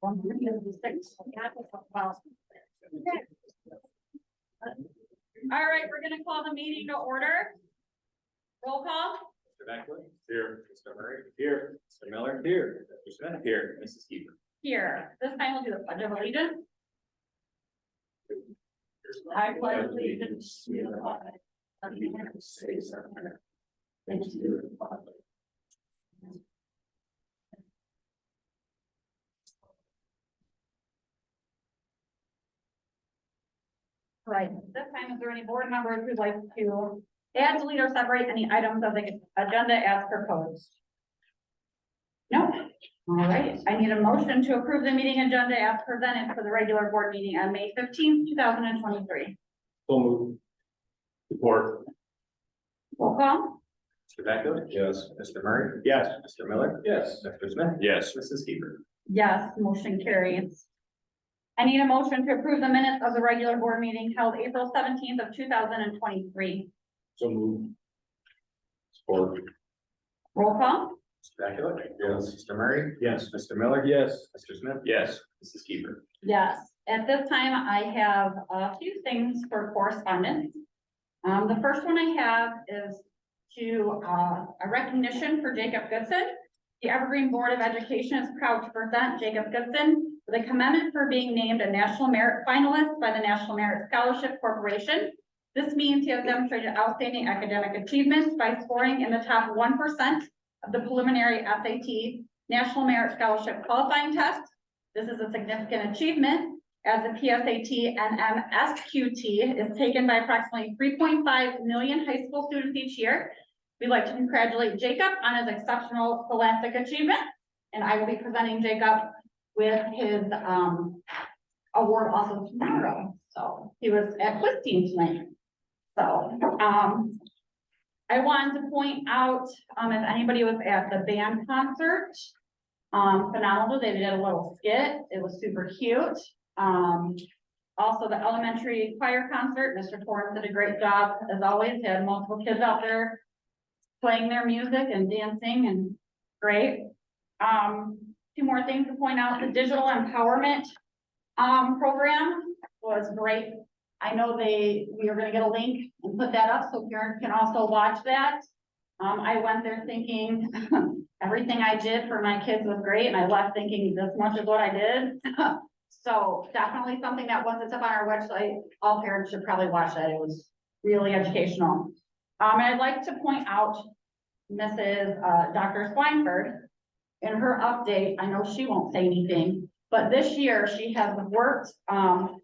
All right, we're gonna call the meeting to order. Roll call. Mr. Beckley? Here. Mr. Murray? Here. Mr. Miller? Here. Mr. Smith? Here. Mrs. Keeper? Here. This time we'll do the pledge of allegiance. I pledge allegiance to the flag of the United States of America, and to the republic. Right, this time, is there any board members who'd like to add, delete, or separate any items of the agenda as proposed? No. All right, I need a motion to approve the meeting agenda as presented for the regular board meeting on May 15th, 2023. So moved. Support. Roll call. Mr. Beckley? Yes. Mr. Murray? Yes. Mr. Miller? Yes. Mr. Smith? Yes. Mrs. Keeper? Yes, motion carries. I need a motion to approve the minutes of the regular board meeting held April 17th of 2023. So moved. Support. Roll call. Mr. Beckley? Yes. Mr. Murray? Yes. Mr. Miller? Yes. Mr. Smith? Yes. Mrs. Keeper? Yes, at this time, I have a few things for correspondence. The first one I have is to a recognition for Jacob Goodson. The Evergreen Board of Education is proud to present Jacob Goodson with a commendation for being named a National Merit Finalist by the National Merit Scholarship Corporation. This means he has demonstrated outstanding academic achievements by scoring in the top 1% of the preliminary SAT National Merit Scholarship qualifying test. This is a significant achievement as the PSAT NMSQT is taken by approximately 3.5 million high school students each year. We'd like to congratulate Jacob on his exceptional scholastic achievement, and I will be presenting Jacob with his award also tomorrow. So he was at quiz team tonight. So I wanted to point out if anybody was at the band concert, phenomenal. They did a little skit. It was super cute. Also the elementary choir concert, Mr. Torrance did a great job as always. He had multiple kids out there playing their music and dancing, and great. Two more things to point out. The digital empowerment program was great. I know we are going to get a link and put that up so parents can also watch that. I went there thinking everything I did for my kids was great, and I left thinking this much is what I did. So definitely something that once it's up on our website, all parents should probably watch that. It was really educational. And I'd like to point out Mrs. Dr. Swineford in her update. I know she won't say anything, but this year she has worked out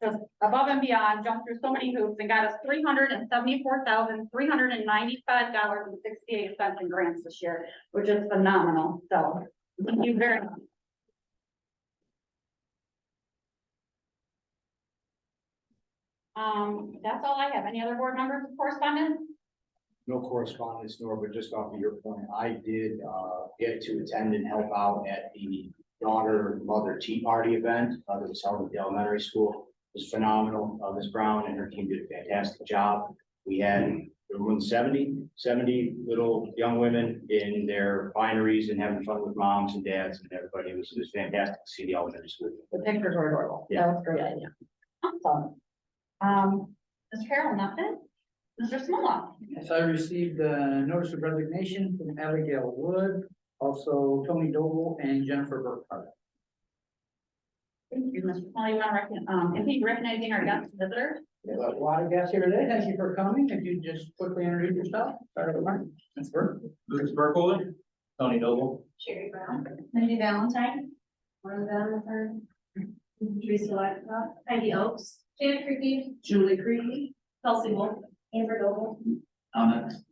just above and beyond, jumped through so many hoops and got us $374,395.68 in grants this year, which is phenomenal. So thank you very much. That's all I have. Any other board members of correspondence? No correspondence, nor, but just off of your point, I did get to attend and help out at the daughter-mother tea party event that was held at the elementary school. It was phenomenal. Ms. Brown and her team did a fantastic job. We had around 70 little young women in their fineries and having fun with moms and dads and everybody. It was fantastic to see the elementary school. The pictures were adorable. Yeah. That was a great idea. Awesome. Mr. Carroll, nothing? Mr. Smolla? Yes, I received a notice of resignation from Abigail Wood, also Tony Doble and Jennifer Burkhart. Thank you, Mr. Smolla. You want to recognizing our guest visitors? We have a lot of guests here today. Thank you for coming. If you just quickly introduce yourself. Start with Mark. Ms. Burke. Lucas Burkholder? Tony Noble? Sherry Brown, Mindy Valentine, Lauren Vandenberg, Teresa Lightfoot, Heidi Oaks, Janet Creepy, Julie Creepy, Kelsey Wolf, Amber Doble. Next.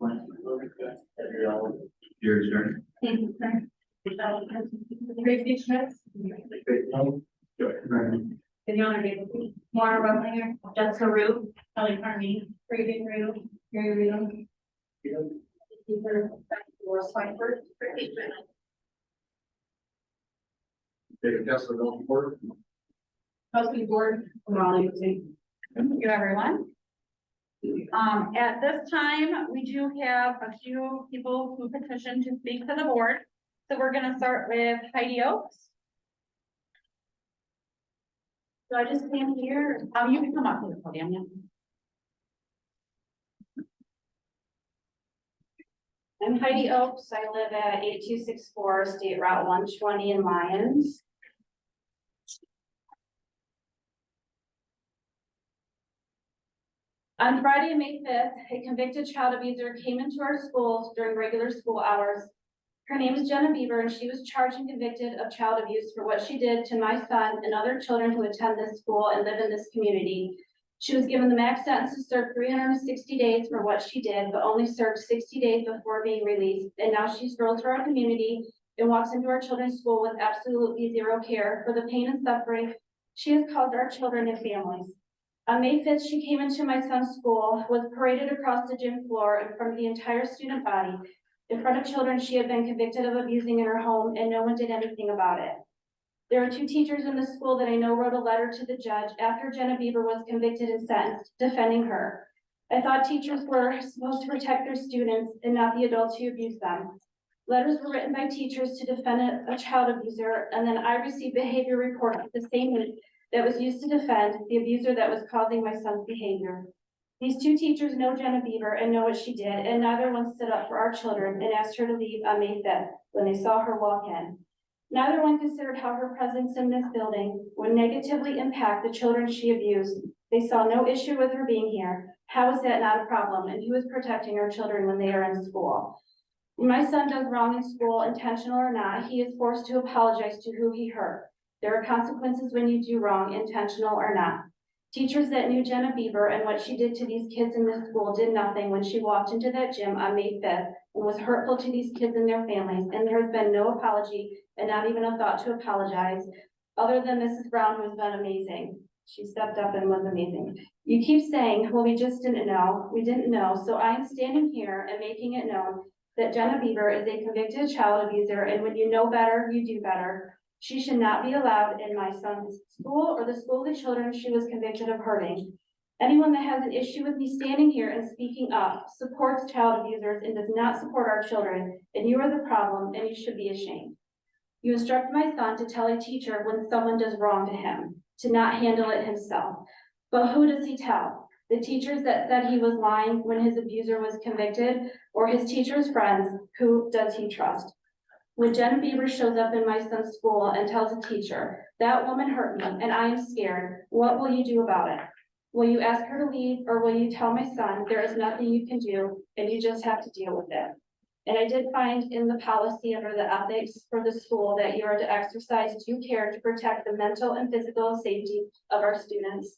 Your turn. Gracie Schmitz, Viviana Gables, Mara Rublinger, Jessica Rue, Kelly Carney, Brady Rue, Mary Rue, Laura Swineford, David Kessler, Bill Porter. Trustee Board, Molly. Thank you, everyone. At this time, we do have a few people who petitioned to speak to the board. So we're going to start with Heidi Oaks. So I just stand here. You can come up to the podium, yeah. I'm Heidi Oaks. I live at 8264 State Route 120 in Lyons. On Friday, May 5th, a convicted child abuser came into our school during regular school hours. Her name is Jenna Bieber, and she was charged and convicted of child abuse for what she did to my son and other children who attend this school and live in this community. She was given the max sentence to serve 360 days for what she did, but only served 60 days before being released. And now she's thrown to our community and walks into our children's school with absolutely zero care for the pain and suffering she has caused our children and families. On May 5th, she came into my son's school, was paraded across the gym floor in front of the entire student body. In front of children she had been convicted of abusing in her home, and no one did anything about it. There are 2 teachers in the school that I know wrote a letter to the judge after Jenna Bieber was convicted and sentenced, defending her. I thought teachers were supposed to protect their students and not the adults who abuse them. Letters were written by teachers to defend a child abuser, and then I received behavior report the same week that was used to defend the abuser that was causing my son's behavior. These 2 teachers know Jenna Bieber and know what she did, and neither one stood up for our children and asked her to leave on May 5th when they saw her walk in. Neither one considered how her presence in this building would negatively impact the children she abused. They saw no issue with her being here. How is that not a problem? And who is protecting our children when they are in school? When my son does wrong in school, intentional or not, he is forced to apologize to who he hurt. There are consequences when you do wrong, intentional or not. Teachers that knew Jenna Bieber and what she did to these kids in this school did nothing when she walked into that gym on May 5th and was hurtful to these kids and their families, and there has been no apology and not even a thought to apologize, other than Mrs. Brown, who has been amazing. She stepped up and was amazing. You keep saying, well, we just didn't know. We didn't know. So I am standing here and making it known that Jenna Bieber is a convicted child abuser, and when you know better, you do better. She should not be allowed in my son's school or the school of the children she was convicted of hurting. Anyone that has an issue with me standing here and speaking up supports child abusers and does not support our children, and you are the problem, and you should be ashamed. You instruct my son to tell a teacher when someone does wrong to him, to not handle it himself. But who does he tell? The teachers that said he was lying when his abuser was convicted, or his teacher's friends? Who does he trust? When Jenna Bieber shows up in my son's school and tells a teacher, that woman hurt me and I am scared, what will you do about it? Will you ask her to leave, or will you tell my son there is nothing you can do and you just have to deal with it? And I did find in the policy under the ethics for the school that you are to exercise due care to protect the mental and physical safety of our students.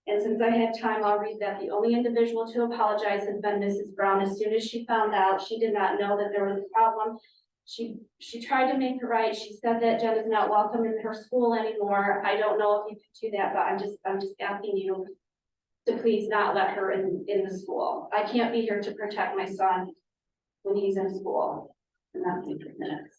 And since I had time, I'll read that the only individual to apologize has been Mrs. Brown. As soon as she found out, she did not know that there was a problem. She tried to make it right. She said that Jen is not welcome in her school anymore. I don't know if you could do that, but I'm just asking you to please not let her in the school. I can't be here to protect my son when he's in school. And that's in 3 minutes.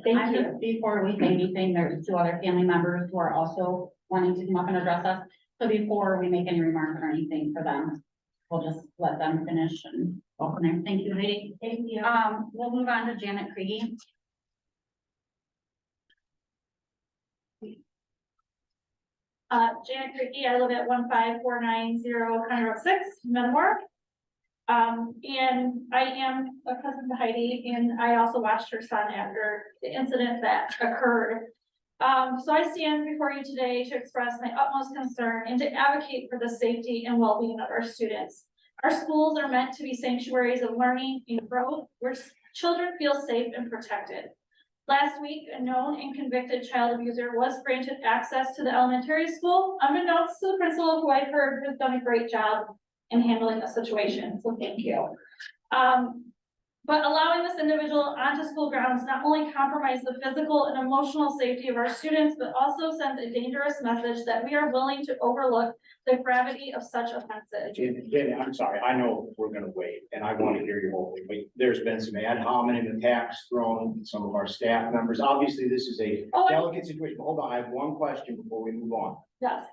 Thank you. Before we say anything, there's 2 other family members who are also wanting to come up and address us. So before we make any remarks or anything for them, we'll just let them finish and go from there. Thank you, Heidi. Thank you. We'll move on to Janet Kriege. Janet Kriege, I live at 15490 County Road 6, Metamora. And I am a cousin to Heidi, and I also watched her son after the incident that occurred. So I stand before you today to express my utmost concern and to advocate for the safety and well-being of our students. Our schools are meant to be sanctuaries of learning and growth where children feel safe and protected. Last week, a known and convicted child abuser was granted access to the elementary school, unbeknownst to the principal, who I've heard has done a great job in handling the situation, so thank you. But allowing this individual onto school grounds not only compromised the physical and emotional safety of our students, but also sends a dangerous message that we are willing to overlook the gravity of such offenses. Jenny, I'm sorry, I know we're gonna wait, and I want to hear your whole thing, but there's been some ad hominem attacks thrown at some of our staff members. Obviously, this is a delicate situation. Hold on, I have one question before we move on. Yes.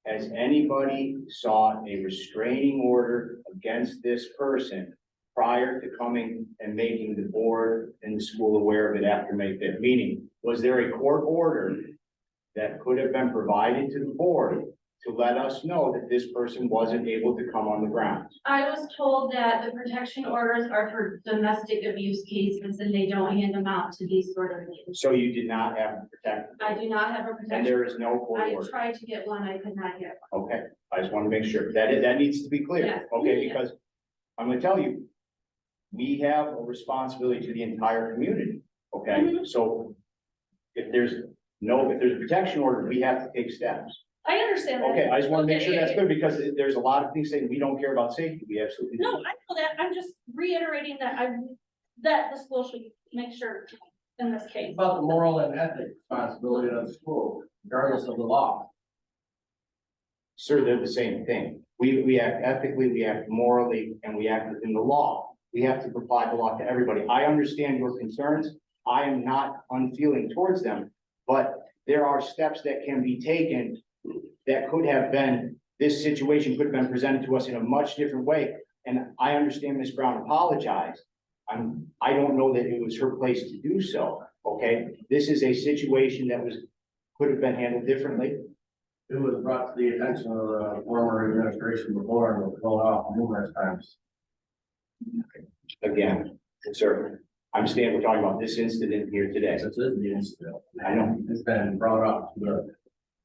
Has anybody sought a restraining order against this person prior to coming and making the board and the school aware of it after May 5th? Meaning, was there a court order that could have been provided to the board to let us know that this person wasn't able to come on the grounds? I was told that the protection orders are for domestic abuse cases and they don't hand them out to these sort of things. So you did not have to protect, I do not have a and protection. there is no court I order. tried to get one, I could not get one. Okay, I just want to make sure that needs to be clear, Yes. okay, Yeah. because I'm gonna tell you, we have a responsibility to the entire community, okay? Mhm. So if there's a protection order, we have to take steps. I understand that. Okay, I just want to make sure Okay. that's good because there's a lot of things saying we don't care about safety. We absolutely No, do. I know that, I'm just reiterating that the school should make sure in this case. About the moral and ethic responsibility of the school, regardless of the law. Sir, they're the same thing. We act ethically, we act morally, and we act within the law. We have to provide the law to everybody. I understand your concerns. I am not unfeeling towards them, but there are steps that can be taken that could have been, this situation could have been presented to us in a much different way. And I understand Ms. Brown apologized. I don't know that it was her place to do so, okay? This is a situation that could have been handled differently. It was brought to the attention of the former administration before and was called off numerous times. Again, sir, I'm we're talking about this incident here today. This is the incident. I know. It's been brought up to the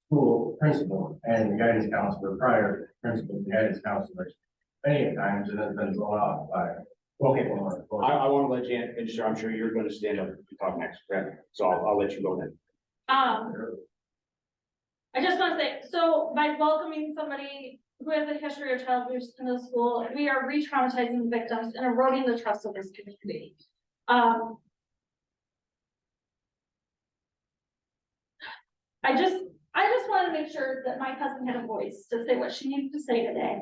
school principal and the guidance counselor, prior principal and guidance counselors. Many times it has been brought up by. Okay, I want to let Jan finish. I'm sure you're going to stand up and talk next, correct? So I'll let you go then. I just want to say, so by welcoming somebody who has a history of child abuse in the school, we are re-traumatizing the victims and eroding the trust of this community. I just want to make sure that my cousin had a voice to say what she needed to say today.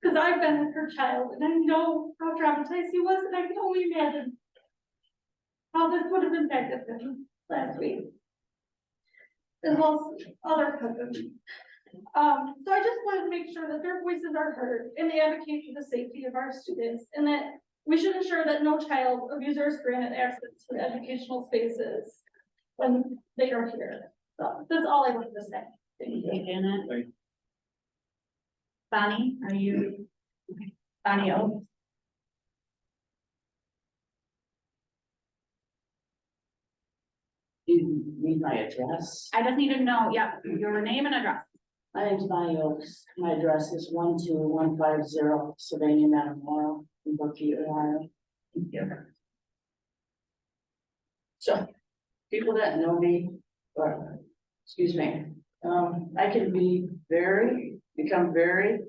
Because I've been with her child and I know how traumatized he was, and I can only imagine how this would have impacted him last week, as well as other cousins. So I just wanted to make sure that their voices are heard and they advocate for the safety of our students, and that we should ensure that no child abuser is granted access to educational spaces when they are here. So that's all I wanted to say. Thank you, Janet. Bonnie, are you? Bonnie, oh, Do you need my address? I just need to know, yeah, your name and address. My name's Bonnie Oaks. My address is 12150 Sylvania Memorial in Buckeye, Ohio. So, people that know me, or, excuse me, I can become very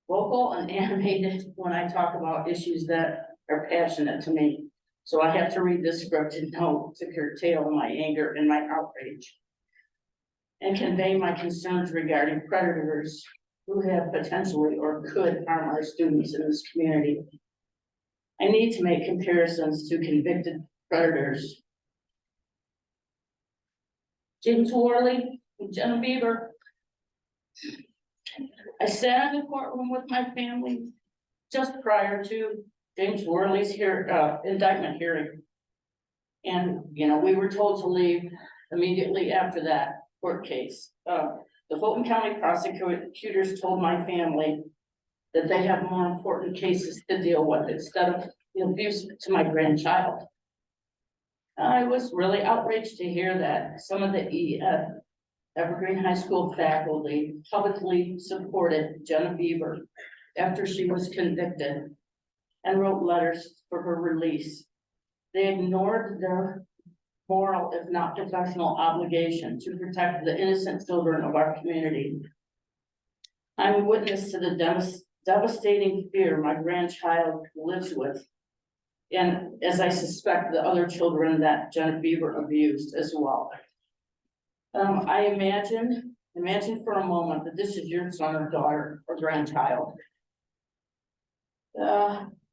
vocal and animated when I talk about issues that are passionate to me. So I have to read this scripted note to curtail my anger and my outrage and convey my concerns regarding predators who have potentially or could harm our students in this community. I need to make comparisons to convicted predators. James Worley and Jenna Bieber. I sat in the courtroom with my family just prior to James Worley's indictment hearing. And, we were told to leave immediately after that court case. The Fulton County prosecutors told my family that they have more important cases to deal with instead of the abuse to my grandchild. I was really outraged to hear that some of the Evergreen High School faculty publicly supported Jenna Bieber after she was convicted and wrote letters for her release. They ignored their moral, if not professional, obligation to protect the innocent children of our community. I'm a witness to the devastating fear my grandchild lives with, and as I suspect the other children that Jenna Bieber abused as well. I imagine for a moment that this is your son or daughter or grandchild.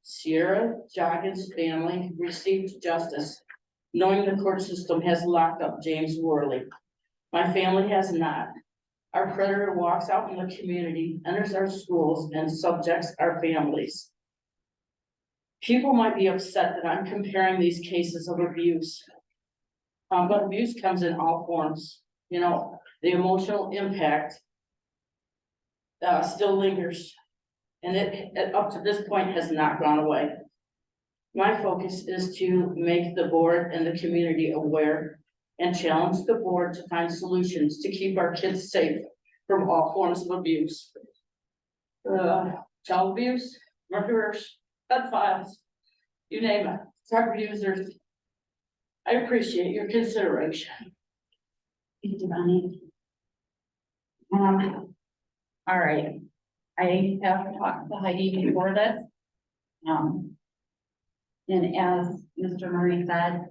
Sierra Joggins' family received justice, knowing the court system has locked up James Worley. My family has not. Our predator walks out in the community, enters our schools, and subjects our families. People might be upset that I'm comparing these cases of abuse But abuse comes in all forms, you know, the emotional impact still lingers. And it up to this point has not gone away. My focus is to make the board and the community aware and challenge the board to find solutions to keep our kids safe from all forms of abuse. Child abuse, murderers, pedophiles, you name it, drug abusers. I appreciate your consideration. Thank you, Bonnie. All right, I have talked to Heidi before this. And as Mr. Murray said,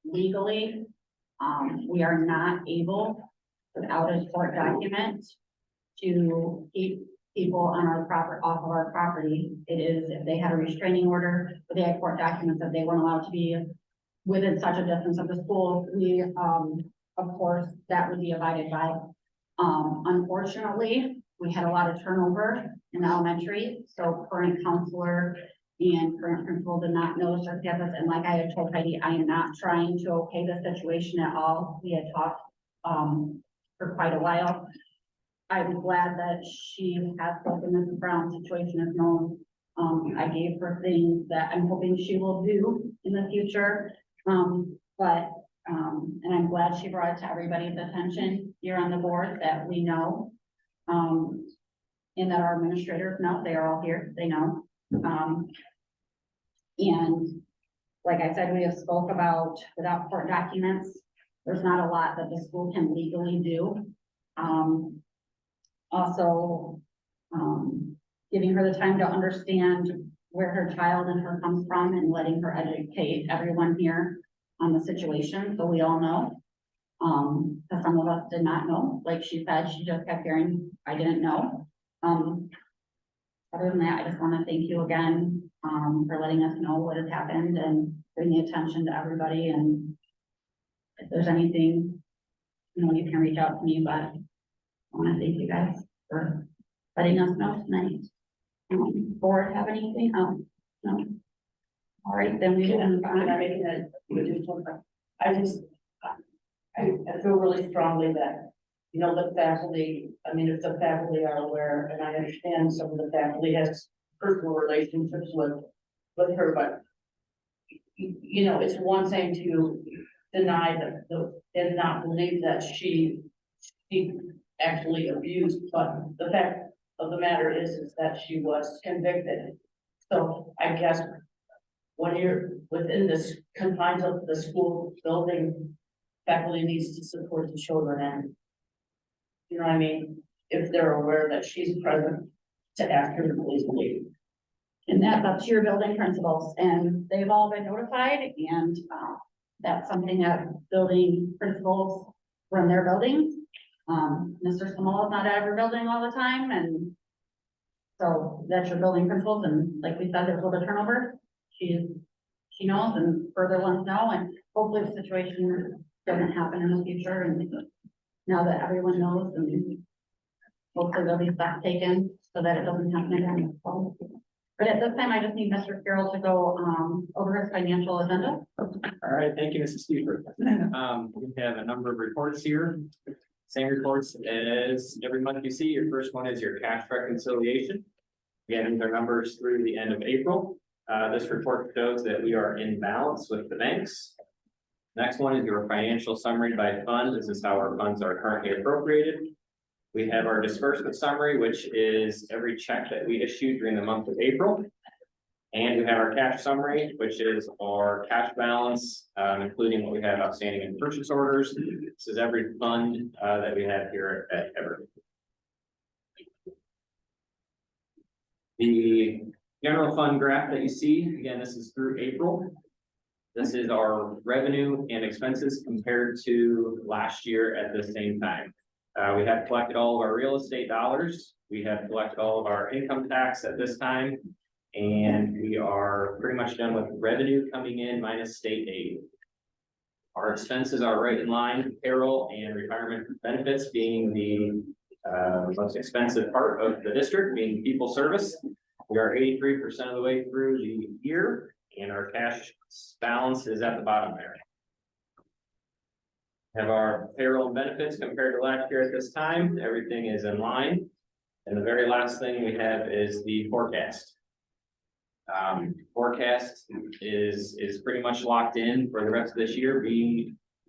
legally, we are not able, without a court document, to keep people on our off of our property. It is if they had a restraining order, but they had court documents that they weren't allowed to be within such a distance of the school, we, of course, that would be abided by. Unfortunately, we had a lot of turnover in elementary, so current counselor and current principal did not notice our campus, and like I had told Heidi, I am not trying to okay the situation at all. We had talked, for quite a while. I'm glad that she has spoken. Mrs. Brown's situation is known. I gave her things that I'm hoping she will do in the future. And I'm glad she brought it to everybody's attention here on the board that we know. And that our administrators know, they are all here, they know. And like I said, we have spoke about without court documents, there's not a lot that the school can legally do. Also, giving her the time to understand where her child and her comes from and letting her educate everyone here on the situation, so we all know. Because some of us did not know, like she said, she just kept hearing, I didn't know. Other than that, I just want to thank you again, for letting us know what has happened and bringing attention to everybody, and if there's anything, you know, you can reach out to me, but I want to thank you guys for letting us know tonight. Board have anything? No. All right, then we can. I feel really strongly that, you know, the faculty, I mean, if the faculty are aware, and I understand some of the faculty has personal relationships with her, but you know, it's one thing to deny and not believe that she actually abused, but the fact of the matter is that she was convicted. So I guess when you're within this confines of the school building, faculty needs to support the children, and you know what I mean? If they're aware that she's present, to ask her to please leave. And that's up to your building principals, and they've all been notified, and that's something that building principals run their buildings. Mr. Samoa is not at every building all the time, and so that's your building principals, and like we said, there's a little bit of turnover. She knows, and further ones know, and hopefully the situation doesn't happen in the future, and now that everyone knows, and hopefully there'll be steps taken so that it doesn't happen again. But at this time, I just need Mr. Carroll to go over his financial agenda. All right, thank you, Mrs. Stever. We have a number of reports here. Same reports as every month you see. Your first one is your cash reconciliation. Again, these are numbers through the end of April. This report shows that we are in balance with the banks. Next one is your financial summary by fund. This is how our funds are currently appropriated. We have our disbursement summary, which is every check that we issued during the month of April. And we have our cash summary, which is our cash balance, including what we have outstanding in purchase orders. This is every fund that we have here at Evergreen. The general fund graph that you see, again, this is through April. This is our revenue and expenses compared to last year at the same time. We have collected all of our real estate dollars. We have collected all of our income tax at this time. And we are pretty much done with revenue coming in minus state aid. Our expenses are right in line, payroll and retirement benefits being the most expensive part of the district, being people service. We are 83% of the way through the year, and our cash balance is at the bottom there. Have our payroll and benefits compared to last year at this time. Everything is in line. And the very last thing we have is the forecast. Forecast is pretty much locked in for the rest of this year.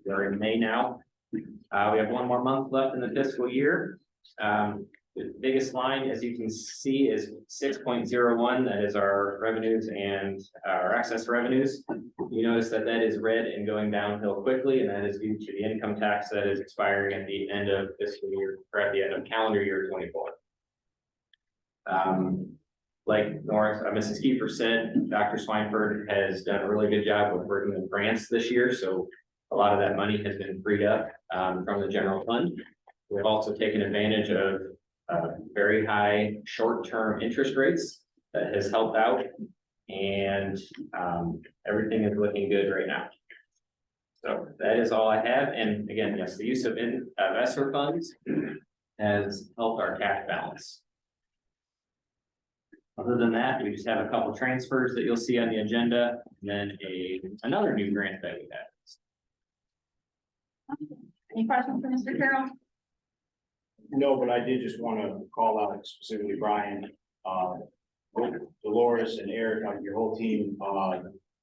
We're in May now. We have one more month left in the fiscal year. The biggest line, as you can see, is 6.01. That is our revenues and our excess revenues. You notice that that is red and going downhill quickly, and that is due to the income tax that is expiring at the end of fiscal year, or at the end of calendar year 24. Like Mrs. Kiefer said, Dr. Swineford has done a really good job with working with grants this year, so a lot of that money has been freed up from the general fund. We've also taken advantage of very high short-term interest rates that has helped out, and everything is looking good right now. So that is all I have. And again, yes, the use of ESSER funds has helped our cash balance. Other than that, we just have a couple transfers that you'll see on the agenda, and then another new grant that we have. Any questions for Mr. Carroll? No, but I did just want to call out specifically Brian, Dolores and Eric, your whole team.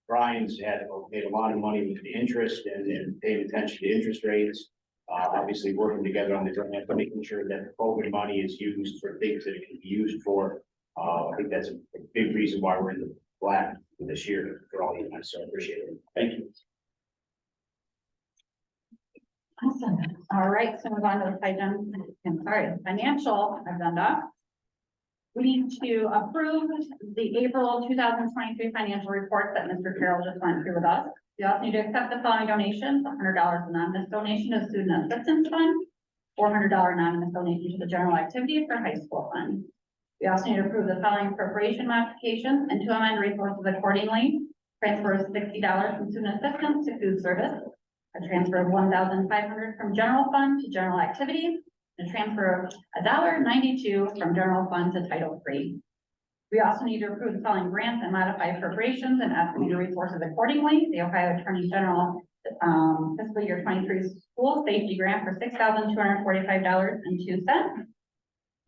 Brian's made a lot of money with the interest and paying attention to interest rates. Obviously working together on the grant, but making sure that the COVID money is used for things that it can be used for. I think that's a big reason why we're in the black this year for all you guys, so I appreciate it. Thank you. Awesome. All right, so move on to the financial agenda. We need to approve the April 2023 financial report that Mr. Carroll just went through with us. We also need to accept the following donations: $100 anonymous donation to Student Assistance Fund, $400 anonymous donation to the General Activity for High School Fund. We also need to approve the following appropriation modifications and to amend resources accordingly. Transfer of $60 from student assistance to food service, a transfer of $1,500 from general fund to general activity, a transfer of $1.92 from general fund to Title III. We also need to approve the following grants and modify appropriations and estimate resources accordingly. The Ohio Attorney General fiscal year 23 school safety grant for $6,245.02.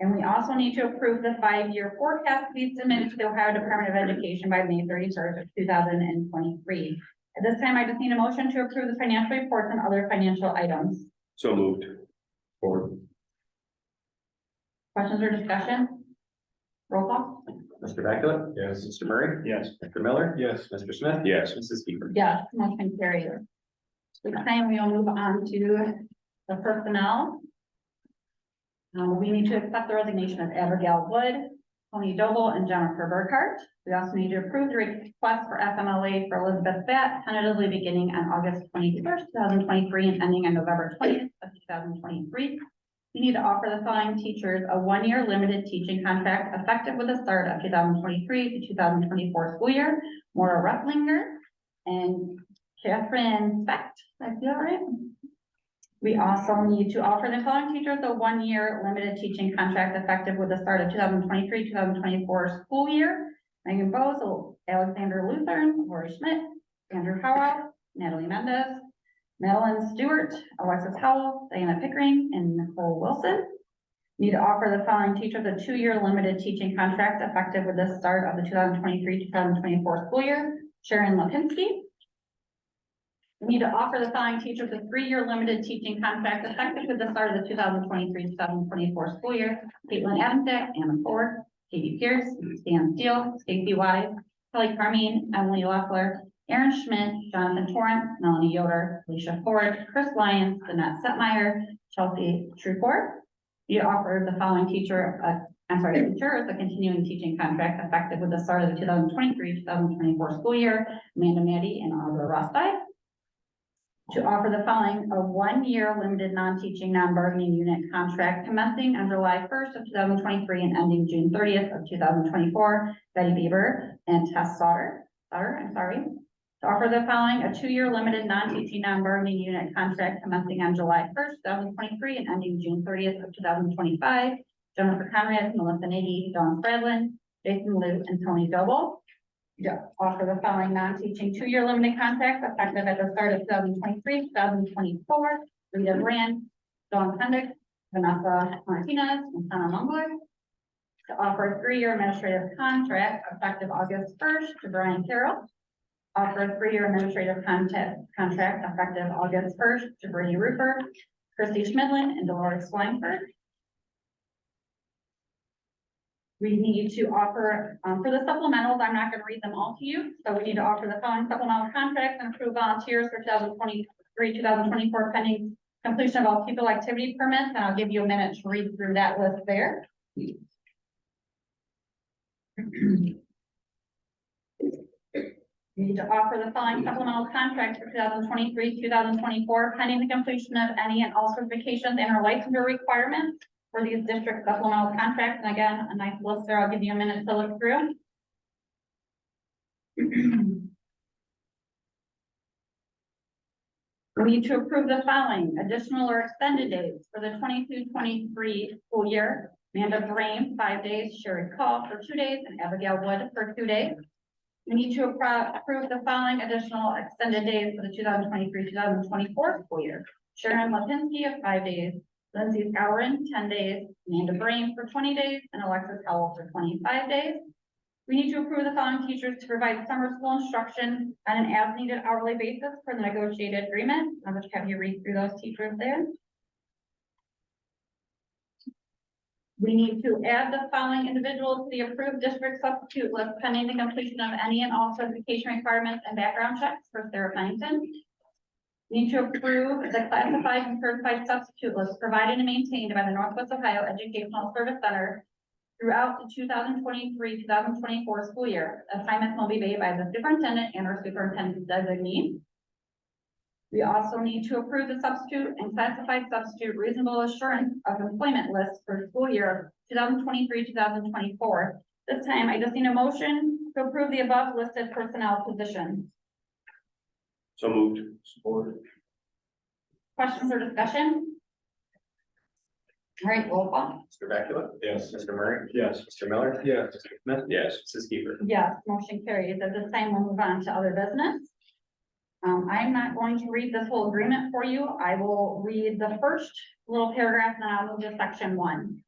And we also need to approve the 5-year forecast to be submitted to the Ohio Department of Education by May 31st of 2023. At this time, I just need a motion to approve the financial reports and other financial items. So moved. Forward. Questions or discussion? Roll call. Mr. Beckler? Yes. Mr. Murray? Yes. Mr. Miller? Yes. Mr. Smith? Yes. Mrs. Kiefer? Yes, motion carries. This time we will move on to the personnel. We need to accept the resignation of Abigail Wood, Tony Doble, and Jennifer Burkhart. We also need to approve the request for FMLA for Elizabeth Batt, tentatively beginning on August 21st, 2023, and ending on November 20th of 2023. We need to offer the following teachers a 1-year limited teaching contract effective with the start of 2023 to 2024 school year. Maura Ruttlinger and Catherine Specht. Did I feel right? We also need to offer the following teachers a 1-year limited teaching contract effective with the start of 2023-2024 school year. Megan Bose, Alexander Lutheran, Lori Schmidt, Andrew Howell, Natalie Mendez, Madeline Stewart, Alexis Howell, Diana Pickering, and Nicole Wilson. Need to offer the following teachers a 2-year limited teaching contract effective with the start of the 2023-2024 school year. Sharon Lipinski. We need to offer the following teachers a 3-year limited teaching contract effective with the start of the 2023-2024 school year. Caitlin Adamczyk, Anna Ford, Katie Pierce, Stan Steele, Stacey Wise, Kelly Carmine, Emily Loeffler, Aaron Schmidt, Jonathan Torrance, Melanie Yoder, Alicia Ford, Chris Lyons, Danette Setmeyer, Chelsea Truport. We offer the following teachers a continuing teaching contract effective with the start of the 2023-2024 school year. Amanda Maddy and Audra Rosti. To offer the following a 1-year limited non-teaching, non-bargaining unit contract commencing on July 1st of 2023 and ending June 30th of 2024, Betty Bieber and Tess Sauter. To offer the following a 2-year limited non-teaching, non-bargaining unit contract commencing on July 1st, 2023 and ending June 30th of 2025, Jennifer Conrad, Melissa Nagy, Dawn Spradlin, Jason Liu, and Tony Doble. To offer the following non-teaching 2-year limited contract effective at the start of 2023-2024, Rita Brand, Dawn Pendick, Vanessa Martinez, and Hannah Mungler. To offer a 3-year administrative contract effective August 1st to Brian Carroll. Offer a 3-year administrative contract effective August 1st to Brittany Rupert, Christy Schmidlin, and Dolores Swineford. We need to offer, for the supplementals, I'm not gonna read them all to you, so we need to offer the following supplemental contracts and approve volunteers for 2023, 2024 pending completion of all people activity permits, and I'll give you a minute to read through that list there. We need to offer the following supplemental contracts for 2023, 2024, pending the completion of any and all certifications and or licensure requirements for these district supplemental contracts. And again, a nice list there. I'll give you a minute to look through. We need to approve the following additional or extended dates for the 22-23 school year. Amanda Brame, 5 days, Sherry Call for 2 days, and Abigail Wood for 2 days. We need to approve the following additional extended days for the 2023-2024 school year. Sharon Lipinski of 5 days, Lindsay Gowan, 10 days, Amanda Brame for 20 days, and Alexis Howell for 25 days. We need to approve the following teachers to provide summer school instruction on an as-needed hourly basis for the negotiated agreement. I'm going to have you read through those teachers there. We need to add the following individuals to the approved district substitute list pending the completion of any and all certification requirements and background checks for Sarah Pennington. We need to approve the classified and certified substitute list provided and maintained by the Northwest Ohio Educational Service Center throughout the 2023-2024 school year. Assignments will be made by the superintendent and or superintendent designee. We also need to approve the substitute and classified substitute reasonable assurance of employment list for school year 2023-2024. This time, I just need a motion to approve the above listed personnel positions. So moved. Support. Questions or discussion? All right, roll call. Mr. Becula? Yes. Mr. Murray? Yes. Mr. Miller? Yes. Mr. Smith? Yes. Mrs. Keefer? Yes, motion carries. At this time, we'll move on to other business. I'm not going to read this whole agreement for you. I will read the first little paragraph and then I'll move to section 1.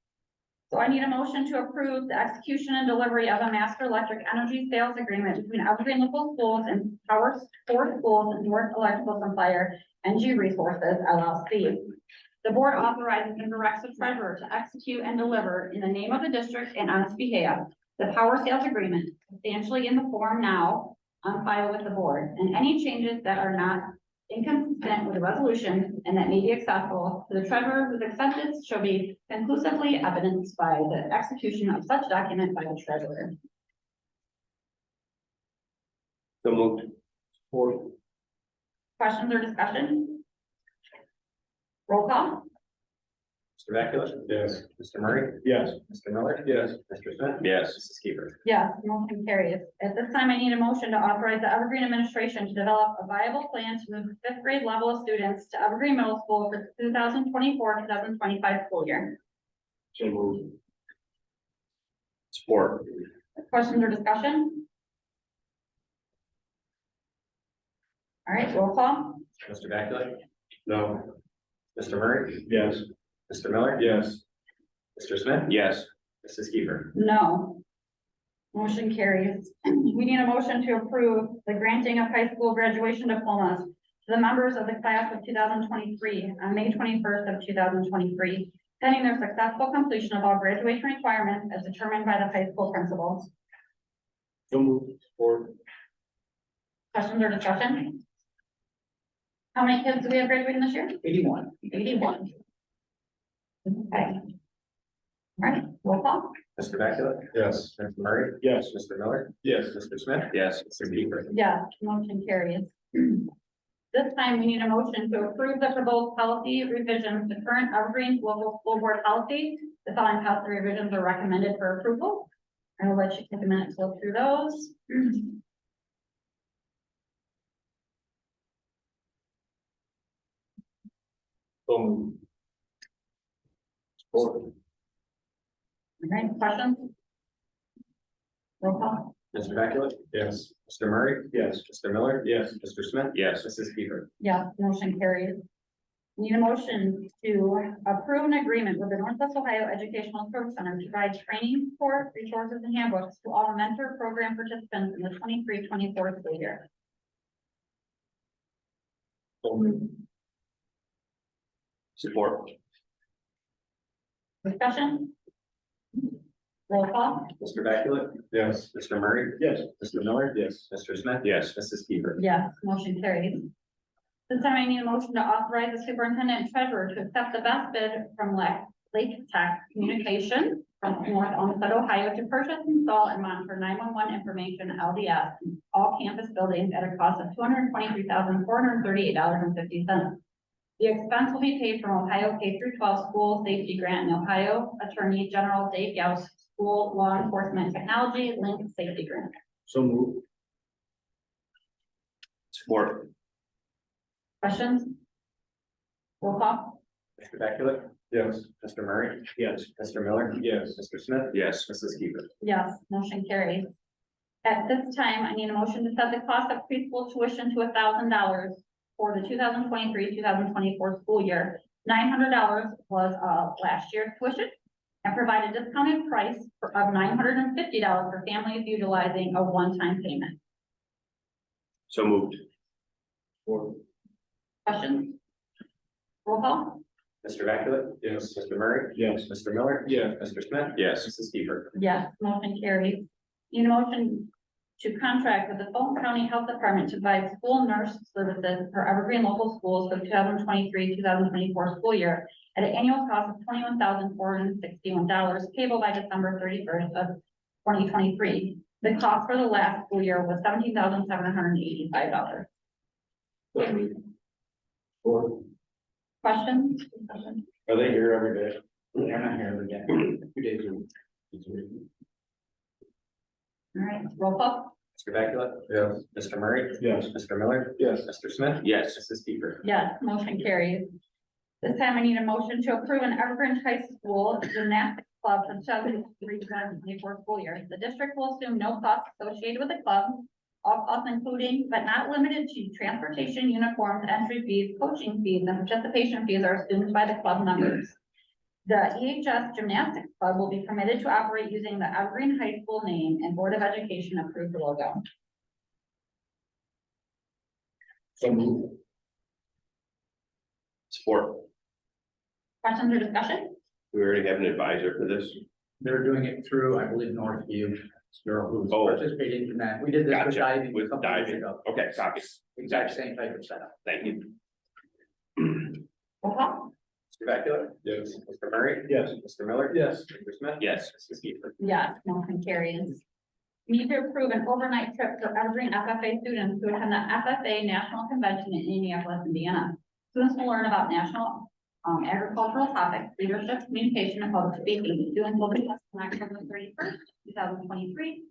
So I need a motion to approve the execution and delivery of a master electric energy sales agreement between Evergreen Local Schools and Power 4 Schools and North Electrical Supplier NG Resources LLC. The board authorizes and directs the treasurer to execute and deliver in the name of the district and on its behalf the power sales agreement substantially in the form now on file with the board, and any changes that are not inconsistent with the resolution and that may be acceptable to the treasurer whose acceptance shall be conclusively evidenced by the execution of such document by the treasurer. So moved. Support. Questions or discussion? Roll call. Mr. Becula? Yes. Mr. Murray? Yes. Mr. Miller? Yes. Mr. Smith? Yes. Mrs. Keefer? Yes, motion carries. At this time, I need a motion to authorize the Evergreen administration to develop a viable plan to move 5th grade level of students to Evergreen Middle School for 2024-2025 school year. So moved. Support. Questions or discussion? All right, roll call. Mr. Becula? No. Mr. Murray? Yes. Mr. Miller? Yes. Mr. Smith? Yes. Mrs. Keefer? No. Motion carries. We need a motion to approve the granting of high school graduation diplomas to the members of the class of 2023 on May 21st of 2023, pending their successful completion of all graduation requirements as determined by the high school principals. So moved. Support. Questions or discussion? How many kids do we have graduating this year? 81. 81. Okay. All right, roll call. Mr. Becula? Yes. Mr. Murray? Yes. Mr. Miller? Yes. Mr. Smith? Yes. Mrs. Keefer? Yes, motion carries. This time, we need a motion to approve the proposed policy revisions to current Evergreen local school board policy. The following policy revisions are recommended for approval. I will let you take a minute to look through those. So moved. Support. All right, questions? Roll call. Mr. Becula? Yes. Mr. Murray? Yes. Mr. Miller? Yes. Mr. Smith? Yes. Mrs. Keefer? Yes, motion carries. Need a motion to approve an agreement with the Northwest Ohio Educational Service Center to provide training, support, resources, and handbooks to all mentor program participants in the 23-24 school year. Support. Discussion? Roll call? Mr. Beckett? Yes. Mr. Murray? Yes. Mr. Miller? Yes. Mr. Smith? Yes. Mrs. Keeper? Yes, motion carries. This time I need a motion to authorize the superintendent and treasurer to accept the best bid from Lake Tech Communication from North Olmsted, Ohio, to purchase, install, and monitor 911 information LDS in all campus buildings at a cost of $223,438.50. The expense will be paid from Ohio K-12 School Safety Grant and Ohio Attorney General Dave Gauss School Law Enforcement Technology Link Safety Grant. So moved. Support. Questions? Roll call? Mr. Beckett? Yes. Mr. Murray? Yes. Mr. Miller? Yes. Mr. Smith? Yes. Mrs. Keeper? Yes, motion carries. At this time, I need a motion to set the cost of preschool tuition to $1,000 for the 2023-2024 school year. $900 was last year's tuition, and provide a discounted price of $950 for families utilizing a one-time payment. So moved. Questions? Roll call? Mr. Beckett? Yes. Mr. Murray? Yes. Mr. Miller? Yes. Mr. Smith? Yes. Mrs. Keeper? Yes, motion carries. Need a motion to contract with the Fulton County Health Department to provide school nurse services for Evergreen local schools for 2023-2024 school year at an annual cost of $21,461 payable by December 31st of 2023. The cost for the last school year was $17,785. Questions? Are they here every day? They're not here every day. 2 days a week. All right, roll call? Mr. Beckett? Yes. Mr. Murray? Yes. Mr. Miller? Yes. Mr. Smith? Yes. Mrs. Keeper? Yes, motion carries. This time I need a motion to approve an Evergreen High School Gymnastics Club for 2023-2024 school year. The district will assume no costs associated with the club, all costs including but not limited to transportation, uniforms, entry fees, coaching fees, and participation fees are assumed by the club members. The EHS Gymnastics Club will be permitted to operate using the Evergreen High School name and Board of Education approved logo. So moved. Support. Questions or discussion? We already have an advisor for this. They're doing it through, I believe, Northview, girl who's Oh. participating in that. We did this with Gotcha. diving a With couple years diving. ago. Okay, copy. Exact same type of setup. Thank you. Roll call? Mr. Beckett? Yes. Mr. Murray? Yes. Mr. Miller? Yes. Mr. Smith? Yes. Mrs. Keeper? Yes, motion carries. Need to approve an overnight trip for Evergreen FFA students to attend the FFA National Convention in Indianapolis, Indiana. Students will learn about national agricultural topics, leadership, communication, and public speaking. Students will be tested on October 31st, 2023,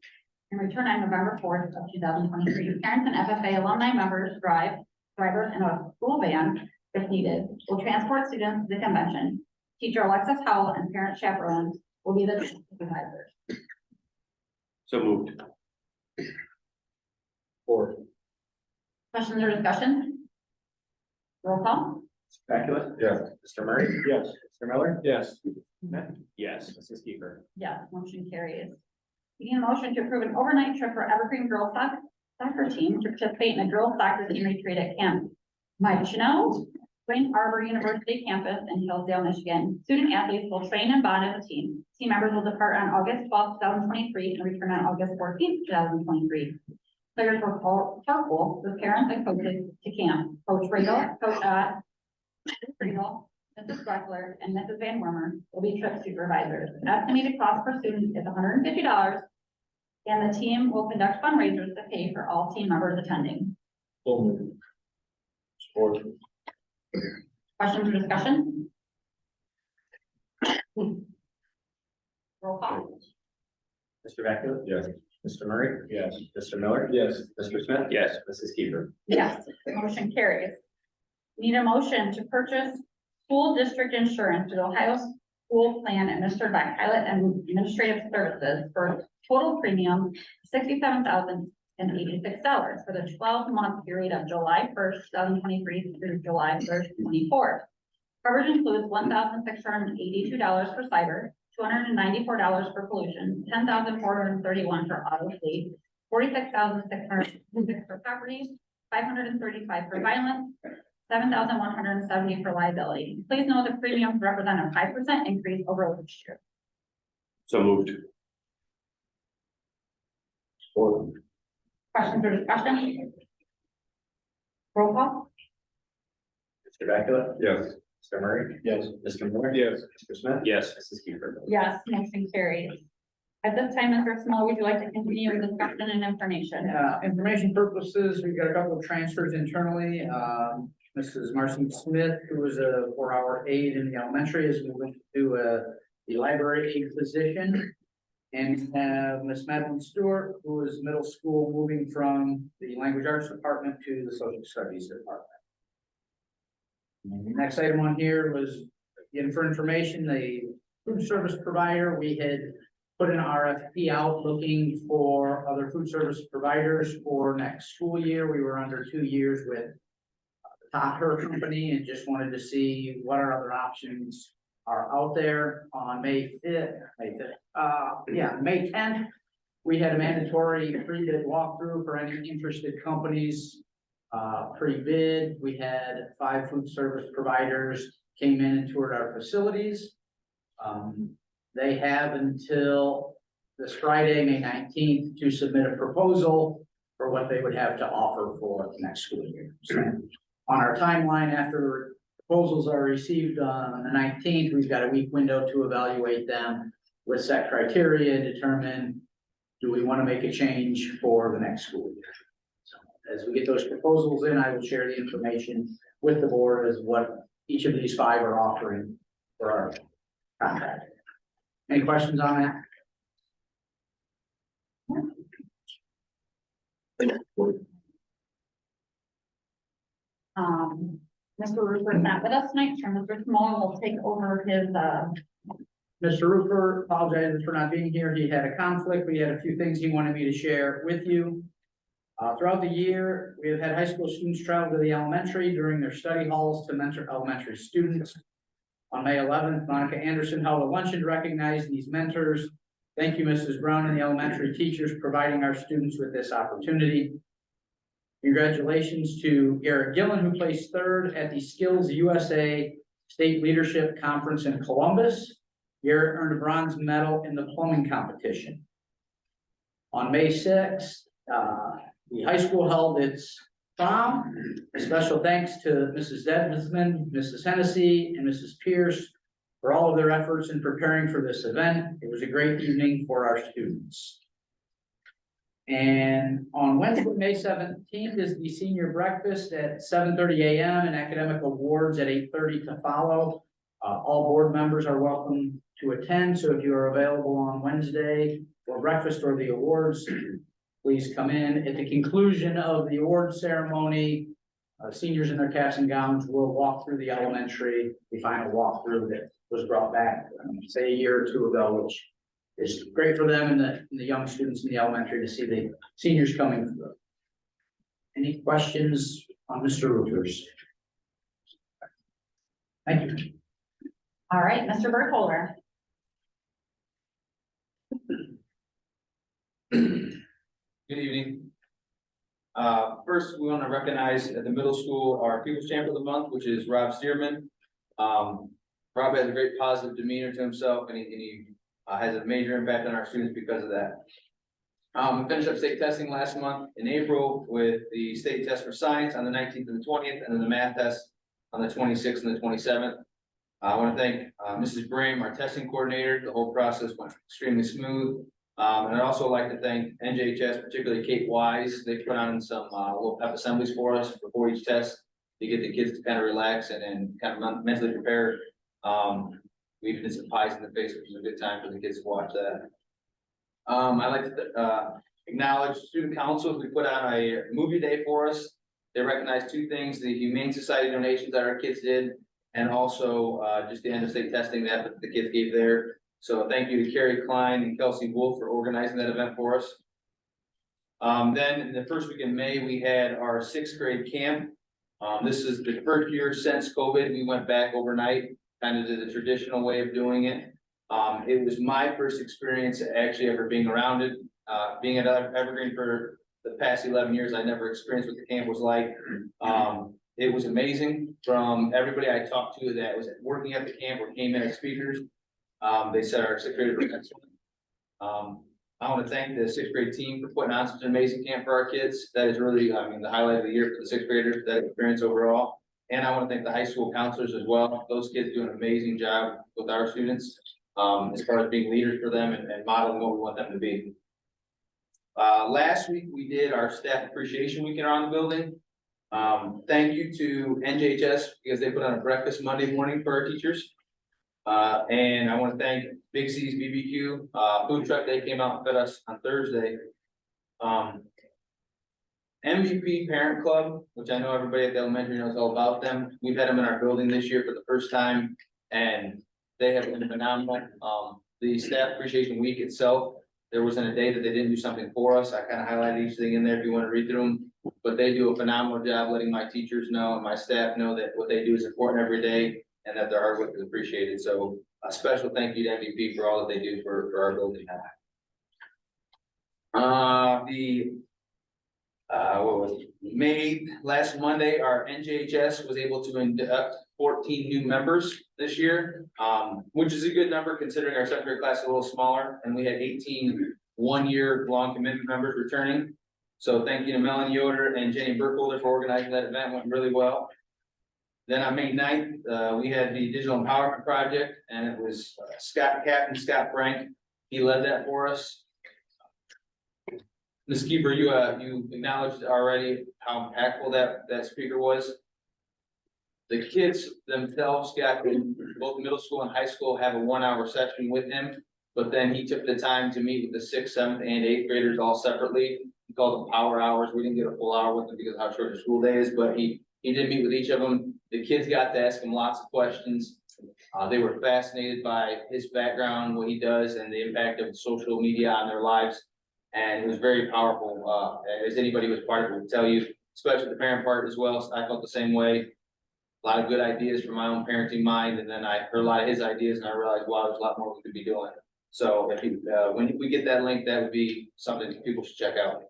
and return on November 4th of 2023. Parents and FFA alumni members, drivers, and a school van, if needed, will transport students to the convention. Teacher Alexis Howell and parent chaperones will be the supervisors. So moved. Questions or discussion? Roll call? Beckett? Yes. Mr. Murray? Yes. Mr. Miller? Yes. Yes. Mrs. Keeper? Yes, motion carries. We need a motion to approve an overnight trip for Evergreen girls soccer team to participate in a girls soccer team retreat at Camp Mike Chanel, Wayne Arbor University campus in Hillsdale, Michigan. Student athletes will train and bond as a team. Team members will depart on August 12th, 2023 and return on August 14th, 2023. Players will carpool with parents and coaches to camp. Coach Riegel, Coach Ott, Riegel, Mrs. Breckler, and Mrs. Van Wormer will be trip supervisors. Estimated cost per student is $150, and the team will conduct fundraisers to pay for all team members attending. Support. Questions or discussion? Roll call. Mr. Beckett? Yes. Mr. Murray? Yes. Mr. Miller? Yes. Mr. Smith? Yes. Mrs. Keeper? Yes, motion carries. Need a motion to purchase school district insurance through the Ohio School Plan administered by Pilot and Administrative Services for total premium $67,086 for the 12-month period of July 1st, 2023 through July 1st, 2024. Coverage includes $1,682 for cyber, $294 for pollution, $10,431 for auto fleet, $46,606 for property, $535 for violence, $7,170 for liability. Please note the premiums represent a 5% increase over last year. So moved. Questions or discussion? Roll call? Mr. Becula? Yes. Mr. Murray? Yes. Mr. Moore? Yes. Mr. Smith? Yes. Mrs. Kiefer? Yes, motion carries. At this time, Mr. Small, would you like to continue with discussion and information? Information purposes, we've got a couple of transfers internally. Mrs. Marcy Smith, who was a 4-hour aide in the elementary, is moving to the library aide position. And we have Miss Madeline Stewart, who is middle school, moving from the language arts department to the social studies department. And the next item on here was, again, for information, the food service provider, we had put an RFP out looking for other food service providers for next school year. We were under 2 years with her company and just wanted to see what our other options are out there. On May 10th, we had a mandatory pre-bid walkthrough for any interested companies. Pre-bid, we had 5 food service providers came in and toured our facilities. They have until this Friday, May 19th, to submit a proposal for what they would have to offer for the next school year. So on our timeline, after proposals are received on the 19th, we've got a week window to evaluate them with set criteria and determine, do we want to make a change for the next school year? So as we get those proposals in, I will share the information with the board as what each of these 5 are offering for our contract. Any questions on that? Mr. Rupert not with us tonight, so Mr. Small will take over his, Mr. Rupert apologizes for not being here. He had a conflict. We had a few things he wanted me to share with you. Throughout the year, we have had high school students travel to the elementary during their study halls to mentor elementary students. On May 11th, Monica Anderson held a luncheon to recognize these mentors. Thank you, Mrs. Brown and the elementary teachers providing our students with this opportunity. Congratulations to Garrett Gillen, who placed 3rd at the Skills USA State Leadership Conference in Columbus. Garrett earned a bronze medal in the plumbing competition. On May 6th, the high school held its prom. A special thanks to Mrs. Desmond, Mrs. Hennessy, and Mrs. Pierce for all of their efforts in preparing for this event. It was a great evening for our students. And on Wednesday, May 17th is the senior breakfast at 7:30 a.m. and academic awards at 8:30 to follow. All board members are welcome to attend. So if you are available on Wednesday for breakfast or the awards, please come in. At the conclusion of the award ceremony, seniors in their caps and gowns will walk through the elementary, the final walkthrough that was brought back, say a year or 2 ago, which is great for them and the young students in the elementary to see the seniors coming through. Any questions on Mr. Rupers? Thank you. all right, Mr. Burkholder. Good evening. First, we want to recognize at the middle school our People's Champion of the Month, which is Rob Stearman. Rob has a great positive demeanor to himself, and he has a major impact on our students because of that. We finished up state testing last month in April with the state test for science on the 19th and the 20th, and then the math test on the 26th and the 27th. I want to thank Mrs. Brame, our testing coordinator. The whole process went extremely smooth. And I'd also like to thank NJHS, particularly Kate Wise. They put on some little pep assemblies for us before each test to get the kids to kind of relax and kind of mentally prepare. We even did some pies in the face, which was a good time for the kids to watch that. I'd like to acknowledge student councils. We put on a movie day for us. They recognized 2 things: the Humane Society donations that our kids did, and also just the end of state testing that the kids gave there. So thank you to Carrie Klein and Kelsey Wolf for organizing that event for us. Then in the first week in May, we had our 6th grade camp. This is the first year since COVID, we went back overnight, kind of did the traditional way of doing it. It was my first experience actually ever being around it, being at Evergreen for the past 11 years, I never experienced what the camp was like. It was amazing from everybody I talked to that was working at the camp or came in as speakers. They said our sixth graders were excellent. I want to thank the sixth grade team for putting on such an amazing camp for our kids. That is really, I mean, the highlight of the year for the sixth graders, that experience overall. And I want to thank the high school counselors as well. Those kids do an amazing job with our students, as far as being leaders for them and modeling what we want them to be. Last week, we did our staff appreciation weekend around the building. Thank you to NJHS because they put on a breakfast Monday morning for our teachers. And I want to thank Big C's BBQ, food truck. They came out and fed us on Thursday. MVP Parent Club, which I know everybody at the elementary knows all about them. We've had them in our building this year for the first time, and they have been phenomenal. The staff appreciation week itself, there wasn't a day that they didn't do something for us. I kind of highlighted each thing in there if you want to read through them. But they do a phenomenal job letting my teachers know and my staff know that what they do is important every day and that their hard work is appreciated. So a special thank you to MVP for all that they do for our building. What was it? May last Monday, our NJHS was able to induct 14 new members this year, which is a good number considering our second grade class is a little smaller, and we had 18 one-year long commitment members returning. So thank you to Melanie Yoder and Jenny Burkholder for organizing that event. Went really well. Then on May 9th, we had the Digital Empowerment Project, and it was Captain Scott Frank. He led that for us. Ms. Keeper, you acknowledged already how impactful that speaker was. The kids themselves got both middle school and high school have a 1-hour session with him, but then he took the time to meet with the 6th, 7th, and 8th graders all separately. He called them power hours. We didn't get a full hour with them because of how short the school day is, but he did meet with each of them. The kids got to ask him lots of questions. They were fascinated by his background, what he does, and the impact of social media on their lives. And it was very powerful, as anybody who was part of it would tell you, especially the parent part as well. I felt the same way. A lot of good ideas from my own parenting mind, and then I heard a lot of his ideas, and I realized, wow, there's a lot more we could be doing. So if you, when we get that link, that would be something people should check out.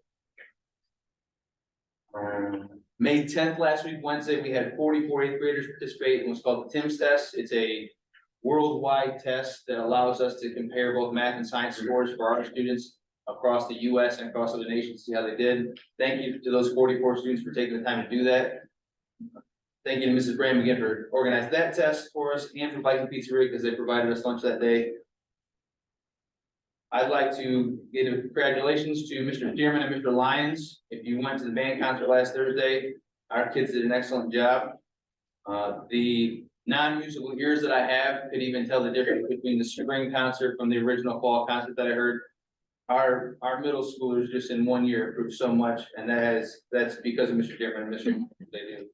May 10th, last week, Wednesday, we had 44 8th graders participate in what's called the TIMSS test. It's a worldwide test that allows us to compare both math and science scores for our students across the US and across other nations, see how they did. Thank you to those 44 students for taking the time to do that. Thank you to Mrs. Graham again for organizing that test for us and for Viking Pizzeria because they provided us lunch that day. I'd like to give congratulations to Mr. Dearman and Mr. Lyons. If you went to the band concert last Thursday, our kids did an excellent job. The non-musical ears that I have could even tell the difference between the spring concert from the original fall concert that I heard. Our middle schoolers just in 1 year improved so much, and that's because of Mr. Dearman and Mr. They do.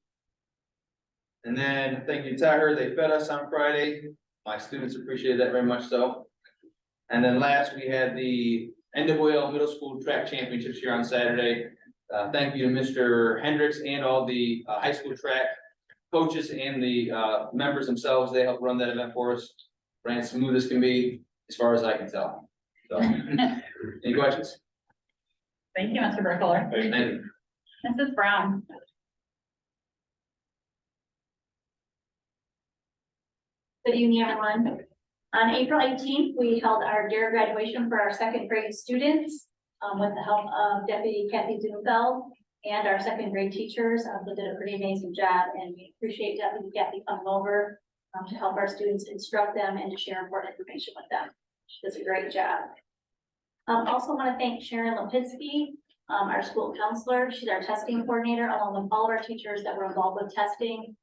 And then thank you, Tyler. They fed us on Friday. My students appreciated that very much so. And then last, we had the NWL Middle School Track Championships here on Saturday. Thank you to Mr. Hendricks and all the high school track coaches and the members themselves. They helped run that event for us. Ran smooth as can be, as far as I can tell. So, any questions? Thank you, Mr. Burkholder. Thank you. Mrs. Brown. Good evening, everyone. On April 18th, we held our DARE graduation for our second grade students with the help of Deputy Kathy Zumfeld and our second grade teachers. They did a pretty amazing job, and we appreciate Deputy Kathy coming over to help our students instruct them and to share important information with them. She does a great job. Also want to thank Sharon Lipinski, our school counselor. She's our testing coordinator, along with all of our teachers that were involved with testing.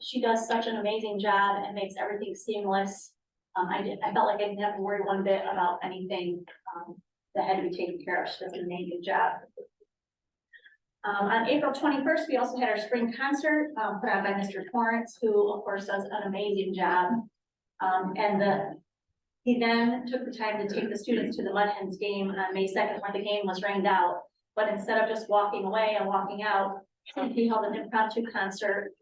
She does such an amazing job and makes everything seamless. I felt like I didn't have to worry one bit about anything that had to be taken care of. She does an amazing job. On April 21st, we also had our spring concert put on by Mr. Torrance, who of course does an amazing job. He then took the time to take the students to the Mud Hens game on May 2nd when the game was rained out. But instead of just walking away and walking out, he held an impromptu concert,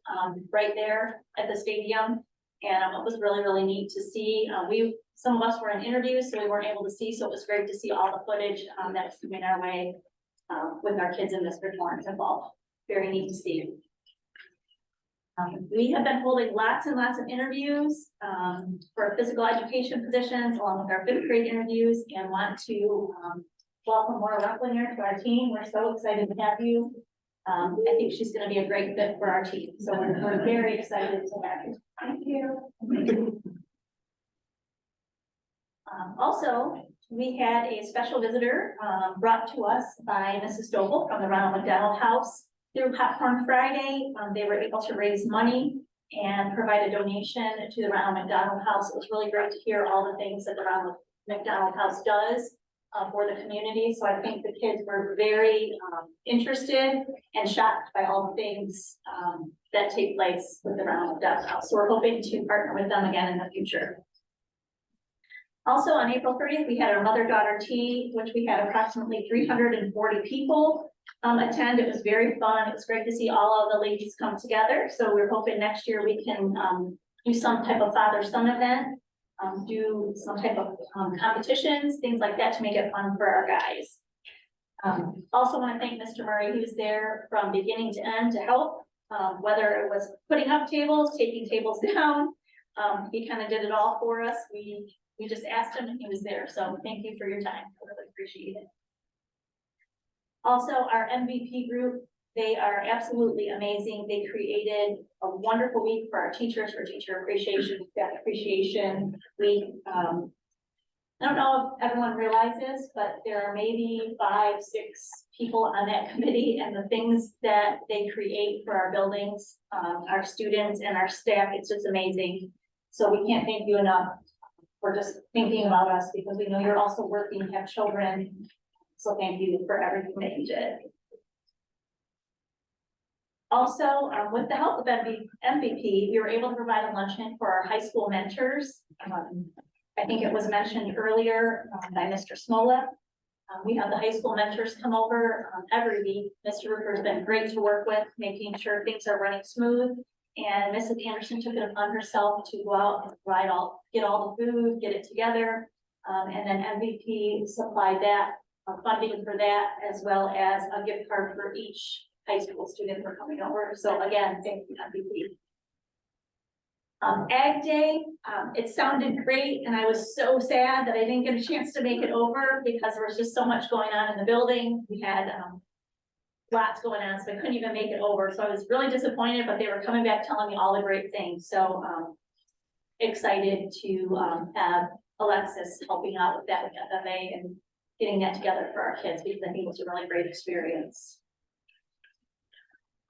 right there at the stadium. And it was really, really neat to see. Some of us were in interviews, so we weren't able to see, so it was great to see all the footage, that was coming our way, with our kids in Mr. Torrance involved. Very neat to see. We have been holding lots and lots of interviews, for physical education positions, along with our 5th grade interviews, and want to, welcome Laura Rucklinger to our team. We're so excited to have you. I think she's gonna be a great fit for our team, so we're very excited to have you. Thank you. Also, we had a special visitor, brought to us by Mrs. Doble from the Ronald McDonald House. Through Popcorn Friday, they were able to raise money and provide a donation to the Ronald McDonald House. It was really great to hear all the things that the Ronald McDonald House does, for the community. So I think the kids were very, interested and shocked by all the things, that take place with the Ronald McDonald House. So we're hoping to partner with them again in the future. Also, on April 30th, we had our mother-daughter tea, which we had approximately 340 people attend. It was very fun. It was great to see all of the ladies come together. So we're hoping next year we can do some type of father-son event, do some type of competitions, things like that to make it fun for our guys. Also want to thank Mr. Murray, who's there from beginning to end to help, whether it was putting up tables, taking tables down. He kind of did it all for us. We just asked him and he was there. So thank you for your time. I really appreciate it. Also, our MVP group, they are absolutely amazing. They created a wonderful week for our teachers, for Teacher Appreciation, Staff Appreciation Week. I don't know if everyone realizes, but there are maybe 5, 6 people on that committee, and the things that they create for our buildings, our students and our staff, it's just amazing. So we can't thank you enough for just thinking about us, because we know you're also working, have children. So thank you for everything that you did. Also, with the help of MVP, we were able to provide a luncheon for our high school mentors. I think it was mentioned earlier by Mr. Smola. We have the high school mentors come over every week. Mr. Rupert has been great to work with, making sure things are running smooth. And Mrs. Anderson took it upon herself to go out and get all the food, get it together. And then MVP supplied that funding for that, as well as a gift card for each high school student for coming over. So again, thank you, MVP. Ag Day, it sounded great, and I was so sad that I didn't get a chance to make it over because there was just so much going on in the building. We had lots going on, so I couldn't even make it over. So I was really disappointed, but they were coming back telling me all the great things. So excited to have Alexis helping out with that with FFA and getting that together for our kids, because I think it was a really great experience.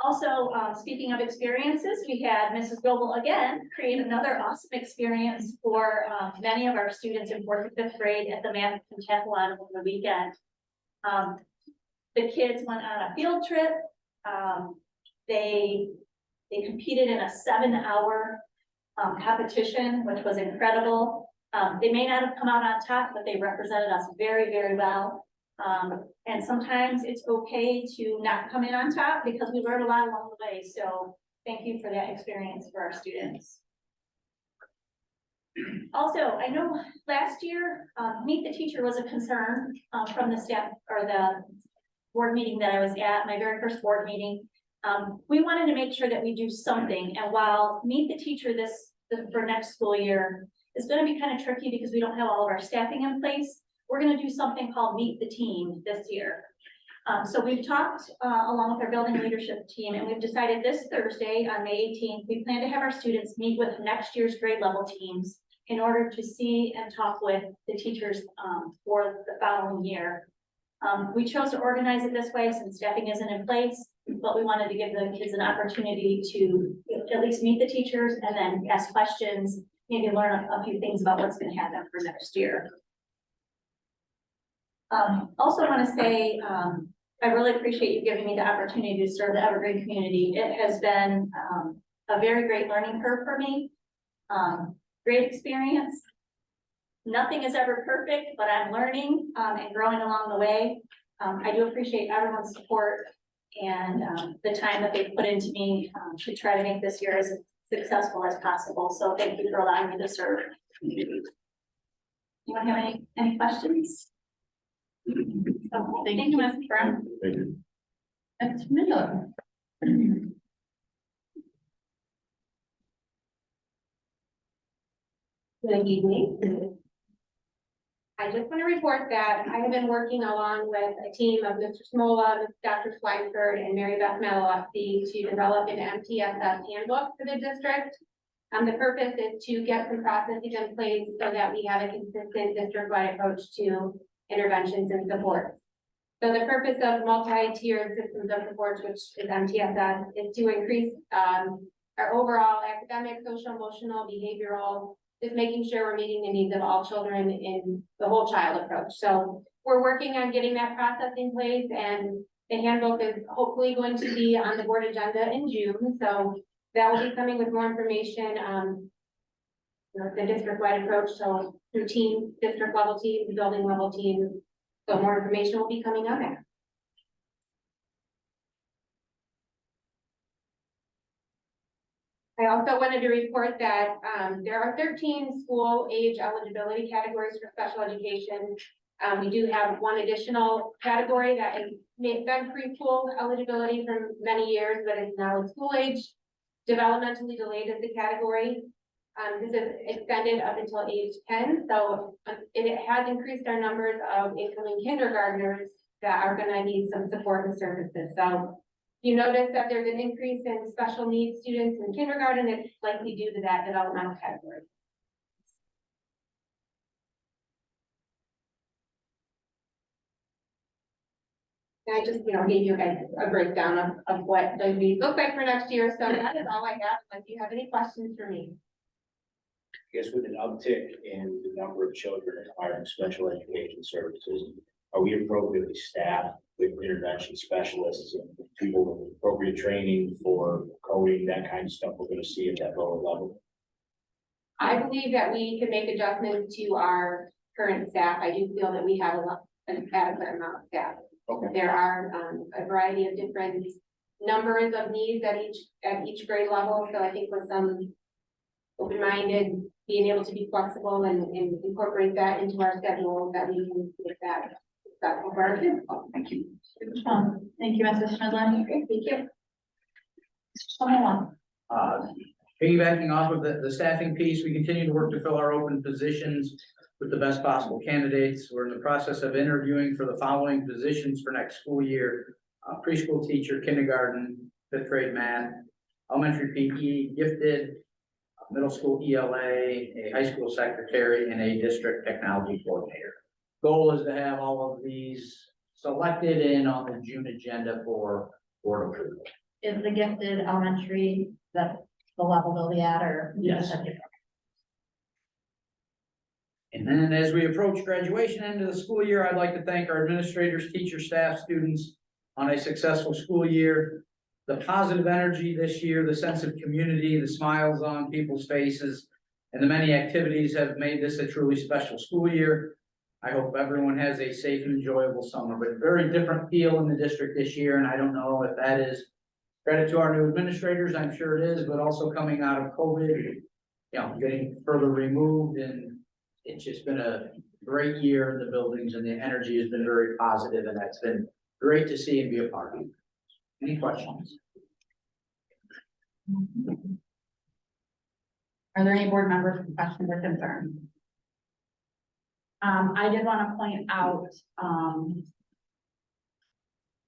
Also, speaking of experiences, we had Mrs. Goebel again create another awesome experience for many of our students in 4th and 5th grade at the Math Pentathlon over the weekend. The kids went on a field trip. They competed in a 7-hour competition, which was incredible. They may not have come out on top, but they represented us very, very well. And sometimes it's okay to not come in on top because we learn a lot along the way. So thank you for that experience for our students. Also, I know last year, Meet the Teacher was a concern from the staff or the board meeting that I was at, my very first board meeting. We wanted to make sure that we do something. And while Meet the Teacher for next school year is going to be kind of tricky because we don't have all of our staffing in place, we're going to do something called Meet the Team this year. So we've talked along with our building leadership team, and we've decided this Thursday on May 18th, we plan to have our students meet with next year's grade level teams in order to see and talk with the teachers for the following year. We chose to organize it this way since staffing isn't in place, but we wanted to give the kids an opportunity to at least meet the teachers and then ask questions, maybe learn a few things about what's going to happen for next year. Also want to say, I really appreciate you giving me the opportunity to serve the Evergreen community. It has been a very great learning curve for me. Great experience. Nothing is ever perfect, but I'm learning and growing along the way. I do appreciate everyone's support and, the time that they put into me, to try to make this year as successful as possible. So thank you for allowing me to serve. Anyone have any questions? So, thank you, Ms. Brown. Thank you. Ms. Miller. Good evening. I just want to report that I have been working along with a team of Mr. Smola, Dr. Swineford, and Mary Beth Malaloski to develop an MTSS handbook for the district. The purpose is to get some processes in place so that we have a consistent district-wide approach to interventions and supports. So the purpose of multi-tiered systems of supports, which is MTSS, is to increase our overall academic, social, emotional, behavioral, just making sure we're meeting the needs of all children in the whole child approach. So we're working on getting that process in place, and the handbook is hopefully going to be on the board agenda in June. So that will be coming with more information, the district-wide approach, so through team, district level teams, building level teams. So more information will be coming on there. I also wanted to report that there are 13 school age eligibility categories for special education. We do have one additional category that has been preschool eligibility for many years, but is now school age. Developmentally delayed is the category. This is extended up until age 10, so it has increased our numbers of incoming kindergartners that are gonna need some support and services. So you notice that there's an increase in special needs students in kindergarten. It's likely due to that developmental category. And I just, gave you guys a breakdown of what the needs look like for next year. So that is all I have. If you have any questions for me. I guess with an uptick in the number of children requiring special education services, are we appropriately staffed with intervention specialists and people with appropriate training for coding, that kind of stuff we're gonna see at that lower level? I believe that we can make adjustments to our current staff. I do feel that we have an adequate amount of staff. Okay. There are a variety of different numbers of needs at each grade level. So I think with some open-minded, being able to be flexible and incorporate that into our schedule, that we can make that for our kids. Thank you. Thank you, Mrs. Schmidlin. Thank you. Someone. Piggybacking off of the staffing piece, we continue to work to fill our open positions with the best possible candidates. We're in the process of interviewing for the following positions for next school year: preschool teacher, kindergarten, 5th grade math, elementary PE, gifted, middle school ELA, a high school secretary, and a district technology coordinator. Goal is to have all of these selected and on the June agenda for board approval. Is the gifted elementary, that the level they'll be at, or? Yes. And then as we approach graduation end of the school year, I'd like to thank our administrators, teachers, staff, students on a successful school year. The positive energy this year, the sense of community, the smiles on people's faces, and the many activities have made this a truly special school year. I hope everyone has a safe and enjoyable summer, but very different feel in the district this year, and I don't know if that is credit to our new administrators, I'm sure it is, but also coming out of COVID, getting further removed, and it's just been a great year in the buildings, and the energy has been very positive, and that's been great to see and be a part of. Any questions? Are there any board members with questions or concerns? I did want to point out,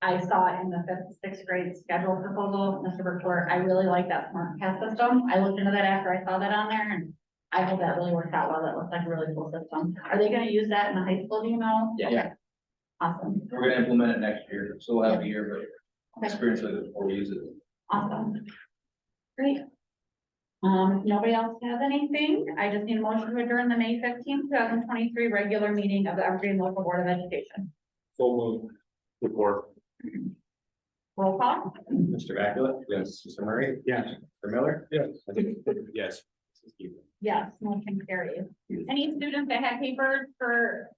I saw in the 5th, 6th grade schedule proposal, Mr. Report, I really like that smart pass system. I looked into that after I saw that on there, and I hope that really worked out well. That looks like a really cool system. Are they gonna use that in the high school, do you know? Yeah. Okay. Awesome, We're gonna implement it next year, so we'll have a year, but okay, experience with it before we use it. awesome. Great. If nobody else has anything, I just need a motion to adjourn the May 15th, 2023 regular meeting of the Evergreen Local Board of Education. So moved. Support. Roll call? Mr. Vaculus? Yes. Mr. Murray? Yes. Mr. Miller? Yes. Yes. Mrs. Keefer. Yes, motion carries. Any students that had papers for